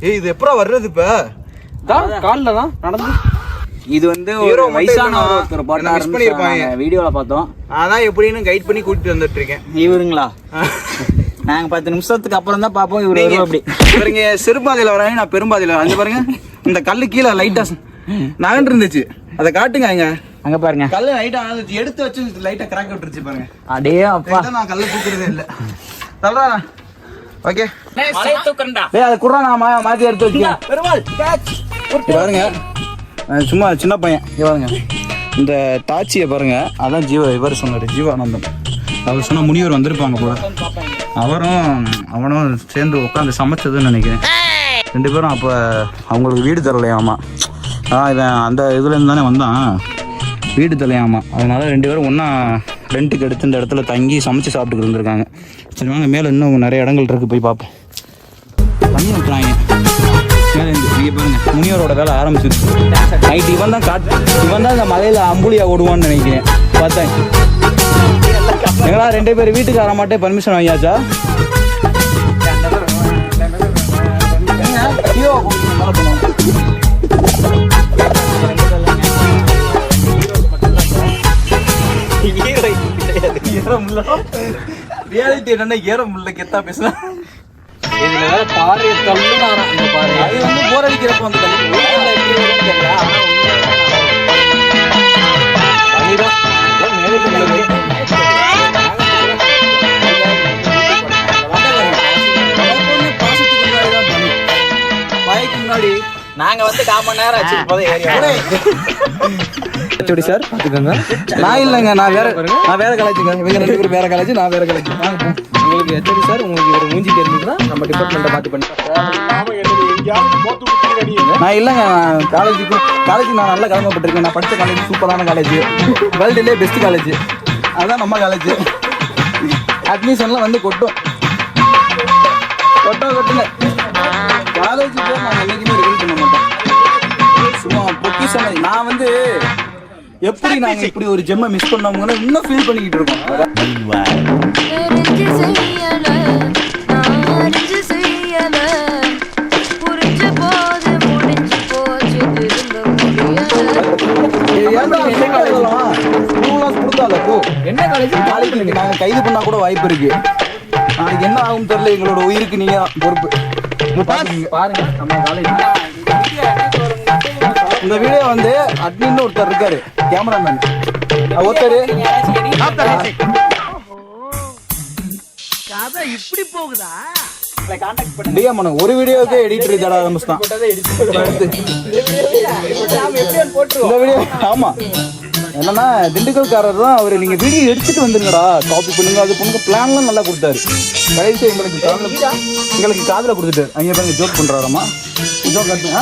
ஏய் இது எப்பறா வர்றது இப்ப கால்ல தான் நடந்து இது வந்து ஒரு வயசான ஒருத்தர் போட்டா மிஸ் பண்ணிருப்பாங்க வீடியோல பார்த்தோம். அதான் எப்படின்னு கைட் பண்ணி கூட்டிட்டு வந்துட்டு இருக்கேன். இவருங்களா? நாங்க 10 நிமிஷத்துக்கு அப்புறம் தான் பாப்போம். இவரு அப்படி இவருங்க சிறுபாதையில வராங்க, நான் பெரும்பாதையில வரேன். அங்க பாருங்க இந்த கல்லு கீழே லைட்டா நகண்டு இருந்துச்சு, அதை காட்டுங்க. அங்க பாருங்க கல்லு லைட்டா எடுத்து வச்சு லைட்டா கிராக் விட்டுருச்சு பாருங்க. அடே அப்பா, நான் கல்ல தூக்குறதே இல்ல. தல்றா ஓகே மலைய தூக்குறேன்டா. டேய் அது குறா நான் மாத்தி எடுத்து வச்சிருக்கேன். பெருமாள் கேட்ச் பாருங்க. சும்மா சின்ன பையன் பாருங்க. இந்த தாச்சியை பாருங்க, அதான் இவர் சொன்னாரு, ஜீவானந்தம். அவர் சொன்ன முனிவர் வந்திருப்பாங்க போல. அவனும் சேர்ந்து உட்காந்து சமைச்சதுன்னு நினைக்கிறேன். 2 பேரும் அப்போ அவங்களுக்கு வீடு தரலையாமா. இவன் அந்த இதுலேருந்து தானே வந்தான், வீடு தரலையாமா. அதனால 2 பேரும் ஒன்றா ரெண்ட்டுக்கு எடுத்து இந்த இடத்துல தங்கி சமைச்சு சாப்பிட்டுக்கிட்டு இருந்திருக்காங்க. சரி வாங்க, மேலே இன்னும் நிறைய இடங்கள் இருக்குது, போய் பார்ப்போம். தண்ணி ஊற்றுறாங்க மேலே இருந்து. நீங்கள் பாருங்க, முனிவரோட வேலை ஆரம்பிச்சிருச்சு. நைட்டு இவன் தான் இந்த மலையில் அம்புலியா ஓடுவான்னு நினைக்கிறேன். பார்த்தேன் எங்களா 2 பேர் வீட்டுக்கு வர மாட்டே பர்மிஷன் வாங்கியாச்சா? ரியாலிட்டி என்னன்னா ஏற முடியல, கெத்தா பேசுனா. இதுல வேற பாறை தள்ளுனாரா. இந்த பாறை அது வந்து போர் அடிக்கிறப்ப வந்து முன்னாடி நாங்க வந்து 1/4 மணி நேரம் ஆச்சு இப்போதான் ஏரியா. எப்படி சார் பாத்துக்கோங்க. நான் இல்லைங்க, நான் வேற காலேஜுங்க. இவங்க 2 பேரும் வேற காலேஜ், நான் வேற காலேஜ். உங்களுக்கு எப்படி சார், உங்களுக்கு ஒரு மூஞ்சி தெரிஞ்சுதுன்னா நம்ம டிபார்ட்மெண்ட்டை பார்த்து பண்ணிக்கலாம். நான் இல்லைங்க, காலேஜுக்கு நான் நல்லா கிளம்பப்பட்டிருக்கேன். நான் படித்த காலேஜ் சூப்பரான காலேஜ், வேர்ல்டுலேயே பெஸ்ட் காலேஜ். அதுதான் நம்ம காலேஜ். அட்மிஷன்லாம் வந்து கொட்டுங்க. காலேஜ் பேர் நான் என்றைக்குமே ரிவீல் பண்ண மாட்டேன். சும்மா பொக்கிஷன். நான் வந்து எப்படி நாங்கள் இப்படி ஒரு ஜெம்மை மிஸ் பண்ணோம்னு இன்னும் ஃபீல் பண்ணிக்கிட்டு இருக்கோம். என்ன காலேஜ்? நாளைக்கு நாங்க கைது பண்ணா கூட வாய்ப்பு இருக்கு. நாளைக்கு என்ன ஆகும் தெரியல. எங்களோட உயிருக்கு நீங்க பொறுப்பு. பாருங்க நம்ம காலேஜ். இந்த வீடியோ வந்து அட்மின் ஒருத்தர் இருக்காரு, கேமராமேன் ஒருத்தர். இப்படி போகுதா? ஒரு வீடியோவுக்கு எடிட்டர் தட ஆரம்பிச்சுதான். இந்த வீடியோ ஆமா என்னன்னா திண்டுக்கல்காரர் தான் அவரு. நீங்க வீடியோ எடுத்துட்டு வந்துருங்கடா, காப்பி பண்ணுங்க, அது பண்ணுங்க, பிளான்லாம் நல்லா கொடுத்தாரு. கடைசி எங்களுக்கு காதுல கொடுத்துட்டாரு. அங்கே பாருங்க ஜோக் பண்றாராமா. ஜோக் எடுத்துங்க.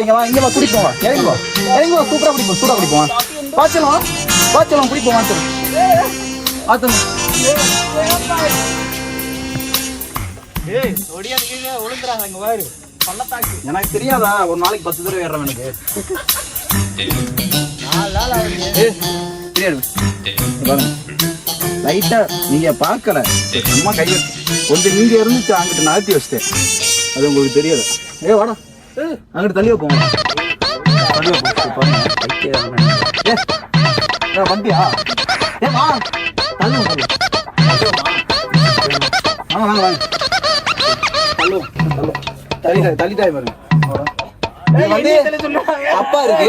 இங்க வா, இங்க வா, குடிப்போம், வா, இறங்கி வா, சூப்பரா குடிப்போம், சூடா குடிப்போம். பாச்சலாம் குடிப்போம். ஆத்தம் எனக்கு தெரியாதா? ஒரு நாளைக்கு 10 தடவை ஏறுறேன். எனக்கு லைட்டா நீங்க பாக்கல, சும்மா கைய கொஞ்சம் நீங்க இருந்துச்சு, அங்கிட்டு நகர்த்தி வச்சிட்டேன். அது உங்களுக்கு தெரியாது. வாடா அங்கிட்டு தள்ளி வைப்போம். வண்டியா? வா தள்ளு. வாங்க தள்ளிட்டாய் பாருங்க. அப்பா இருக்கு.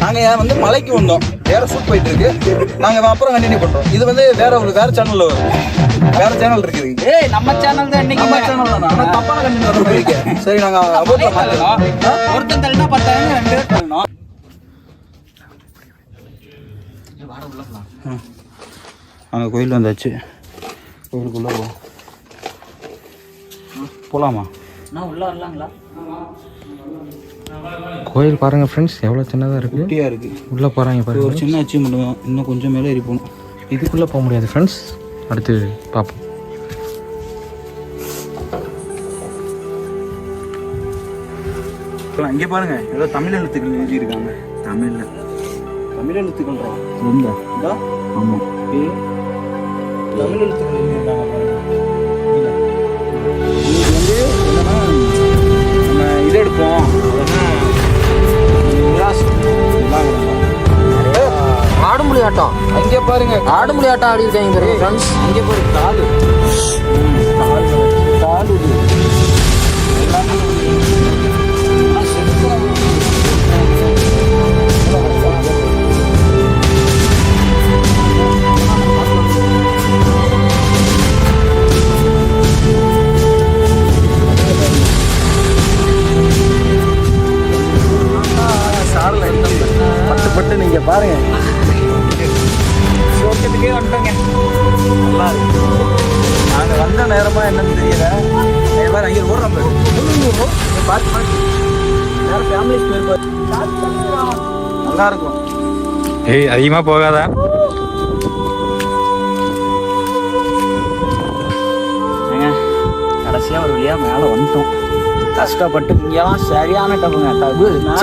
நாங்க வந்து மலைக்கு வந்தோம், வேற ஷூட் போயிட்டு இருக்கு. நாங்க அப்புறம் கண்டினியூ பண்றோம். இது வந்து வேற சேனல்ல வேற சேனல் இருக்குது. நம்ம சேனல் தான். இன்னைக்கு நம்ம சேனல் தான். ஆனா தப்பான கண்டினியூ வர மாதிரி இருக்கு. சரி நாங்க அபோட்ல மாத்தலாம். ஒருத்தன் தள்ளினா 10,000, 2 பேர் தள்ளணும். அங்க கோயில் வந்தாச்சு. கோயிலுக்குள்ள போலாமா? நான் உள்ள வரலாங்களா? கோயில் பாருங்க ஃப்ரெண்ட்ஸ், எவ்வளோ சின்னதாக இருக்குது, குட்டியாக இருக்குது. உள்ளே போகிறாங்க பாருங்க. ஒரு சின்ன அச்சீவ்மெண்ட் தான். இன்னும் கொஞ்சம் மேலே ஏறி போகணும். இதுக்குள்ளே போக முடியாது ஃப்ரெண்ட்ஸ், அடுத்து பார்ப்போம். இங்கே பாருங்க, ஏதோ தமிழ் எழுத்துக்கள் எழுதியிருக்காங்க. தமிழ் எழுத்துக்கள் ரொம்ப இதா. ஆமாம், தமிழ் எழுத்துக்கள் எழுதியிருக்காங்க பாருங்க. இது வந்து என்னன்னா பாருங்க ஆடு முடியாட்டம் ஆடி இருக்காங்க ஃப்ரெண்ட்ஸ். இங்கே பாரு காலு காலு எல்லாமே பட்டு நீங்க பாருங்க சோக்கத்துக்கே வந்துட்டோங்க. நல்லா இருக்கு. நாங்க வந்த நேரமா என்னன்னு தெரியல. பாரு அங்கே ஓடுறோம் பார்த்து பார்த்து வேற ஃபேமிலிஸ் போயிருப்பாரு. நல்லா இருக்கும். ஏய் அதிகமாக போகாதா? கடைசியாக ஒரு வழியாக மேலே வந்துட்டோம். கஷ்டப்பட்டு இங்கெல்லாம் சரியான டப்புங்க.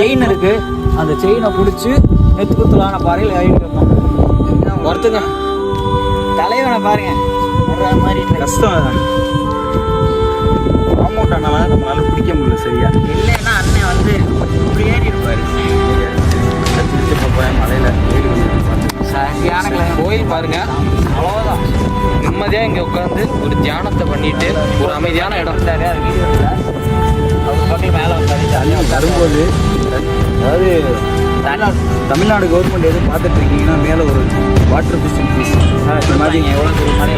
செயின் இருக்கு, அந்த செயினை பிடிச்சி நெத்து குத்துலான பாறையில் ஏறிட்டு இருக்கோம். ஒருத்துங்க தலைவனை பாருங்க வர்ற மாதிரி கஷ்டம். ஆமோட்டானால நம்மளால பிடிக்க முடியல சரியா. இல்லைன்னா அண்ணன் வந்து இப்படி ஏறி இருப்பாரு. மலையில ஏறி வந்து சரியான கோயில் பாருங்க, அவ்வளோதான். நிம்மதியா இங்க உட்காந்து ஒரு தியானத்தை பண்ணிட்டு ஒரு அமைதியான இடம். அவர் பாட்டி மேலே வந்தாரு தரும்போது. அதாவது தமிழ்நாடு கவர்மெண்ட் எதுவும் பார்த்துட்டு இருக்கீங்கன்னா மேலே ஒரு வாட்டர் ஃபெசிலிட்டிஸ் இந்த மாதிரி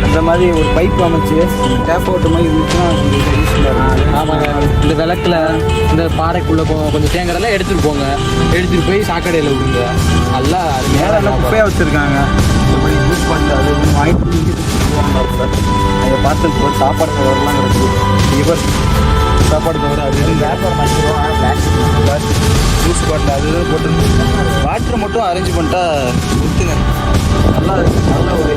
இந்த மாதிரி ஒரு பைப் அமைச்சு டேப் அவுட் மாதிரி இருந்துச்சுன்னா. ஆமாங்க, இந்த விளக்குல இந்த பாறைக்குள்ள கொஞ்சம் தேங்காயெல்லாம் எடுத்துட்டு போங்க, எடுத்துட்டு போய் சாக்கடையில் விடுங்க. நல்லா மேலே எல்லாம் குப்பையாக வச்சுருக்காங்க. யூஸ் பண்ணிட்டு அது வாங்கிட்டு அதை பார்த்து சாப்பாடு கவர்லாம் கிடக்குது. இவர் சாப்பாடு கவர் அது வியாபாரம் பண்ணிடுவோம். ஜூஸ் பாட்டில் அது போட்டு வாட்டர் மட்டும் அரேஞ்ச் பண்ணிட்டா கொடுத்துங்க. நல்லா இருக்கு. நல்ல ஒரு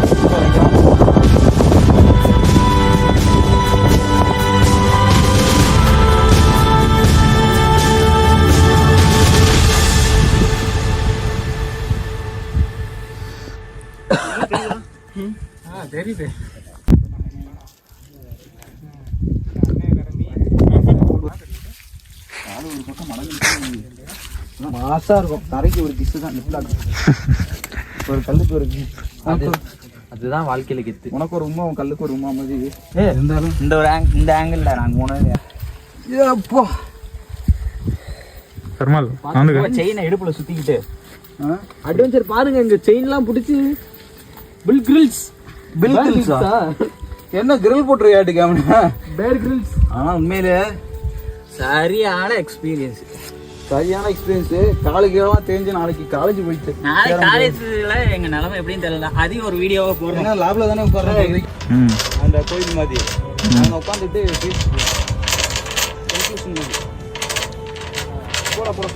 தெரியுது. மாசா இருக்கும். தரைக்கு ஒரு கிஸ்ஸு தான் ஒரு கல்லுக்கு ஒரு அதுதான் வாழ்க்கையில கெத்து. உனக்கு ஒரு உமா, கல்லுக்கு ஒரு உமா மாதிரி இருந்தாலும் இந்த ஒரு இந்த ஆங்கிள் நாங்கள் போனது. அப்போ செயினை இடுப்புல சுத்திக்கிட்டு அட்வென்ச்சர் பாருங்க. இங்க செயின்லாம் பிடிச்சி பில் கிரில்ஸ் என்ன கிரில் போட்டுருக்காட்டு கேமரா பேர் கிரில்ஸ். ஆனால் உண்மையிலே சரியான எக்ஸ்பீரியன்ஸ். காலுக்கெல்லாம் தெரிஞ்சு நாளைக்கு காலேஜ் போயிட்டு காலேஜ்ல எங்க நிலைமை எப்படின்னு தெரியல. அதையும் ஒரு வீடியோவை போடுறேன். லேப்ல தானே உட்கார்றேன். அந்த கோயில் மாதிரி நாங்கள் உட்காந்துட்டு போட போட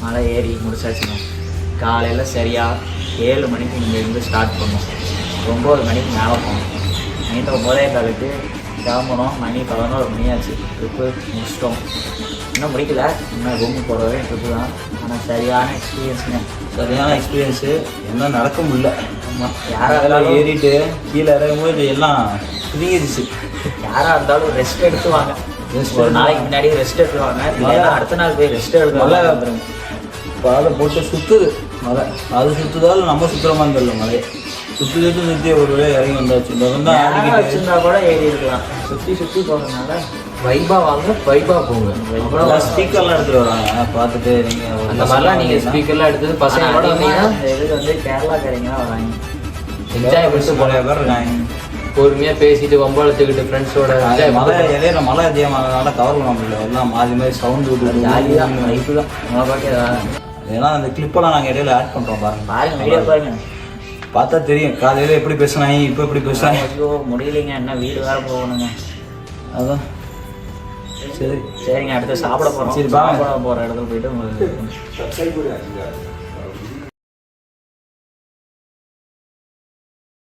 மலை ஏறி முடிச்சாச்சுங்க. காலையில் சரியாக 7 மணிக்கு இங்கே இருந்து ஸ்டார்ட் பண்ணோம். 9 மணிக்கு மேலே போனோம். நைட்டு 9:15 கிளம்பணும். மணி 11 மணி ஆச்சு. ட்ரிப்பு முடிச்சிட்டோம். இன்னும் முடிக்கல, இன்னும் ரூமுக்கு போகிற வரையும் ட்ரிப்பு தான். ஆனால் சரியான எக்ஸ்பீரியன்ஸுங்க. சரியான எக்ஸ்பீரியன்ஸு. என்ன நடக்க முடியல. ஆமாம், யாராவது ஏறிட்டு கீழே இறங்கும்போது எல்லாம் புரிஞ்சிருச்சு. யாராக இருந்தாலும் ரெஸ்ட் எடுத்துவாங்க. ஒரு நாளைக்கு முன்னாடி ரெஸ்ட் எடுத்துவாங்க. இல்லைன்னா அடுத்த நாள் போய் ரெஸ்ட் எடுத்து வந்துருங்க. பாதை போட்டு சுற்றுது மலை. அது சுற்றுதாலும் நம்ம சுற்றுறமான்னு தெரியல. மலையை சுற்றி ஒரு வேலை இறங்கி வந்தாச்சு. இந்த வந்து வச்சுருந்தா கூட ஏறி இருக்கலாம். சுற்றி போகிறதுனால வைபாக வாங்க, வைபாக போங்க. அப்புறம் ஸ்பீக்கர்லாம் எடுத்துகிட்டு வராங்க. பார்த்துட்டு நீங்கள் அந்த மாதிரிலாம் நீங்கள் ஸ்பீக்கர்லாம் எடுத்து பசங்க கூட இதுக்கு வந்து கேரளாக்காரங்கலாம் வராங்க. என்ஜாய் பண்ணிட்டு போன பேர் இருக்காங்க. பொறுமையாக பேசிட்டு வம்பாளத்துக்கிட்டு ஃப்ரெண்ட்ஸோட மலை இலையில மலை அதிகமானதுனால கவர் பண்ண முடியல. எல்லாம் மாறி மாதிரி சவுண்டு விட்டு ஜாலியாக லைஃபு தான். நம்ம பாட்டு ஏன்னா அந்த கிளிப்பெல்லாம் நாங்கள் இடையில ஆட் பண்ணுறோம். பாருங்க வீடியோ பாருங்க, பார்த்தா தெரியும். காலையில் எப்படி பேசுனாங்க, இப்போ எப்படி பேசுனாங்க. ஐயோ முடியலைங்க, என்ன வீடு வேறு போகணுங்க. அதான் சரிங்க, அடுத்து சாப்பிட போகிறோம். சரி, சாப்பிட போகிற இடத்துல போயிட்டு